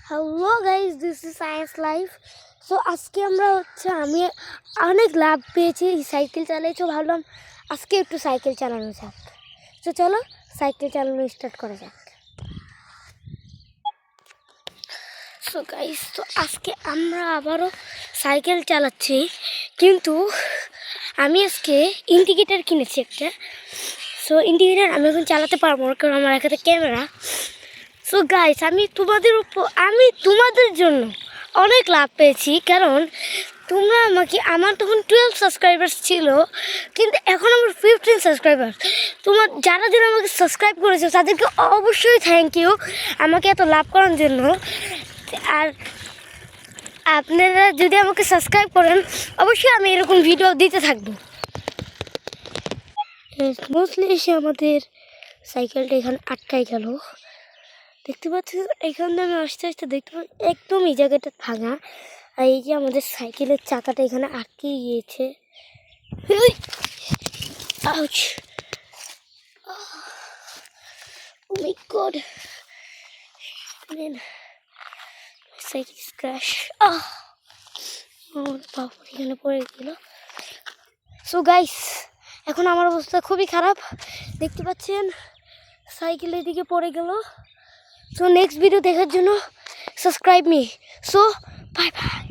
Hello guys, this is science life. So আজকে আমরা আমি অনেক লাভ পেয়েছি সাইকেল চালিয়েছি, ভাবলাম আজকে একটু সাইকেল চালানো যাক। তো চলো সাইকেল চালানো স্টার্ট করা যাক। সো গাইজ, তো আজকে আমরা আবারও সাইকেল চালাচ্ছি, কিন্তু আমি আজকে ইন্ডিকেটার কিনেছি একটা। সো ইন্ডিকেটার আমি এখন চালাতে পারবো না, কারণ আমার এখানে ক্যামেরা। সো গাইস, আমি তোমাদের জন্য অনেক লাভ পেয়েছি, কারণ তোমরা আমার তখন 12 সাবস্ক্রাইবার্স ছিল, কিন্তু এখন আমার 15 সাবস্ক্রাইবার। যারা আমাকে সাবস্ক্রাইব করেছো তাদেরকে অবশ্যই থ্যাংক ইউ আমাকে এত লাভ করার জন্য। আর আপনারা যদি আমাকে সাবস্ক্রাইব করেন, অবশ্যই আমি এরকম ভিডিও দিতে থাকবো। মোস্টলি এসে আমাদের সাইকেলটা এখানে আটকাই গেল। দেখতে পাচ্ছি এখান থেকে আমি আস্তে আস্তে দেখতে পাচ্ছি একদম এই জায়গাটা ভাঙা, আর এই যে আমাদের সাইকেলের চাকাটা এখানে আটকে গিয়েছে। আউচ! ও মাই গড, সাইকেল ক্র্যাশ! আমার বাবা এখানে পড়ে গেল। সো গাইস, এখন আমার অবস্থা খুবই খারাপ, দেখতে পাচ্ছেন সাইকেলের দিকে পড়ে গেল। সো নেক্সট ভিডিও দেখার জন্য subscribe me. So bye bye.